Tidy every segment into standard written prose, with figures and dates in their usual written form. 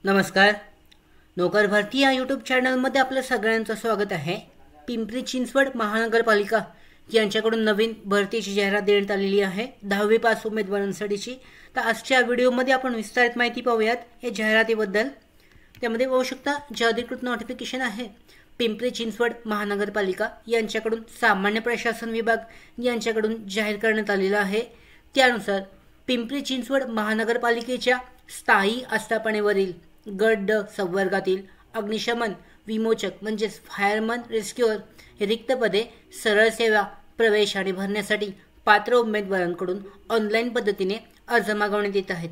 नमस्कार. नोकर भरती या यूट्यूब चॅनलमध्ये आपलं सगळ्यांचं स्वागत आहे. पिंपरी चिंचवड महानगरपालिका यांच्याकडून नवीन भरतीची जाहिरात देण्यात आलेली आहे 10वी पास उमेदवारांसाठीची. तर आजच्या व्हिडिओमध्ये आपण विस्तारित माहिती पाहूयात या जाहिरातीबद्दल. त्यामध्ये पाहू शकता जे अधिकृत नोटिफिकेशन आहे पिंपरी चिंचवड महानगरपालिका यांच्याकडून सामान्य प्रशासन विभाग यांच्याकडून जाहीर करण्यात आलेला आहे. त्यानुसार पिंपरी चिंचवड महानगरपालिकेच्या स्थायी आस्थापनेवरील गट ड संवर्गातील अग्निशमन विमोचक म्हणजेच फायरमन रेस्क्यूअर हे रिक्त पदे सरळ सेवा प्रवेश आणि भरण्यासाठी पात्र उमेदवारांकडून ऑनलाईन पद्धतीने अर्ज मागवण्यात येत आहेत.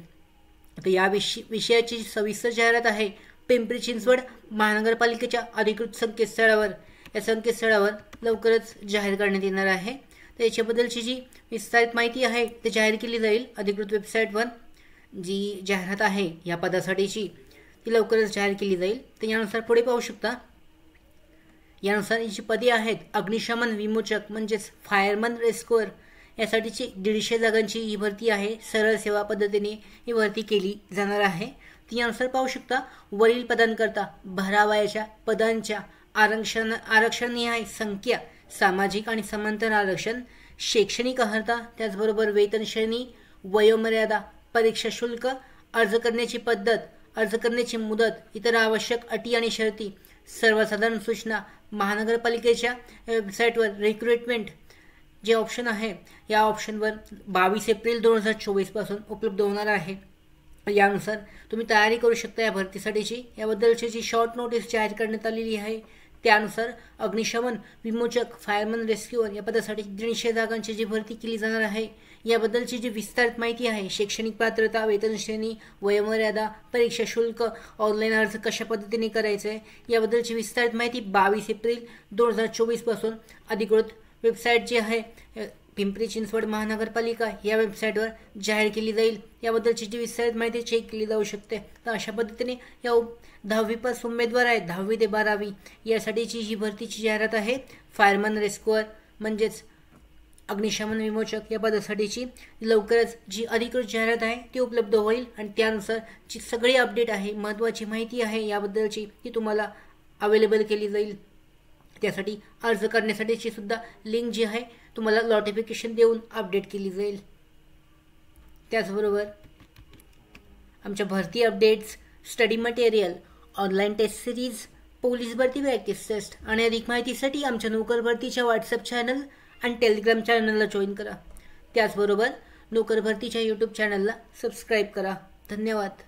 आता या विषयाची सविस्तर जाहिरात आहे पिंपरी चिंचवड महानगरपालिकेच्या अधिकृत संकेतस्थळावर. या संकेतस्थळावर लवकरच जाहीर करण्यात येणार आहे. तर याच्याबद्दलची जी विस्तारित माहिती आहे ती जाहीर केली जाईल अधिकृत वेबसाईटवर. जी जाहिरात आहे या पदासाठीची ती लवकरच जाहीर केली जाईल. तर यानुसार पुढे पाहू शकता. यानुसार जी पदे आहेत अग्निशमन विमोचक म्हणजेच फायरमन रेस्क्यूअर यासाठीची 150 जागांची ही भरती आहे. सरळ सेवा पद्धतीने ही भरती केली जाणार आहे. यानुसार पाहू शकता वरील पदांकरता भरावयाच्या पदांच्या आरक्षणनिहाय संख्या, सामाजिक आणि समांतर आरक्षण, शैक्षणिक अर्हता, त्याचबरोबर वेतन श्रेणी, वयोमर्यादा, परीक्षा शुल्क, अर्ज करण्याची पद्धत, अर्ज करण्याची मुदत, इतर आवश्यक अटी आणि शर्ती, सर्वसाधारण सूचना महानगरपालिकेच्या वेबसाईटवर रिक्रुटमेंट जे ऑप्शन आहे या ऑप्शनवर 22 एप्रिल 2024 पासून उपलब्ध होणार आहे. यानुसार तुम्ही तयारी करू शकता या भरतीसाठीची. याबद्दलची जी शॉर्ट नोटीस जाहीर करण्यात आलेली आहे त्यानुसार अग्निशमन विमोचक फायरमन रेस्क्यूअर या पदासाठी 150 जागांची जी भरती केली जाणार आहे. याबद्दलची जी विस्तारित माहिती आहे शैक्षणिक पात्रता, वेतन श्रेणी, वयोमर्यादा, परीक्षा शुल्क, ऑनलाईन अर्ज कशा पद्धतीने करायचे याबद्दलची विस्तारित माहिती 22 एप्रिल 2024 पासून अधिकृत वेबसाईट जी आहे पिंपरी चिंचवड महानगरपालिका या वेबसाईटवर जाहीर केली जाईल. याबद्दलची जी विस्तारित माहिती चेक केली जाऊ शकते. तर अशा पद्धतीने या 10वी पास उमेदवार आहेत 10वी ते 12वी यासाठीची ही भरतीची जाहिरात आहे. फायरमन रेस्क्यूअर म्हणजेच अग्निशमन विमोचक या पदासाठीची लवकरच जी अधिकृत जाहिरात आहे ती उपलब्ध होईल आणि त्यानुसार जी सगळी अपडेट आहे महत्त्वाची माहिती आहे याबद्दलची ती तुम्हाला अवेलेबल केली जाईल. त्यासाठी अर्ज करण्यासाठीची सुद्धा लिंक जी आहे तुम्हाला नोटिफिकेशन देऊन अपडेट केली जाईल. त्याचबरोबर आमच्या भरती updates, study material, online test series, police भरती प्रॅक्टिस टेस्ट आणि अधिक माहितीसाठी आमच्या नोकर भरतीच्या व्हॉट्सअप चॅनल आणि टेलिग्राम चॅनलला जॉईन करा. त्याचबरोबर नोकर भरतीच्या यूट्यूब चॅनलला सबस्क्राईब करा. धन्यवाद.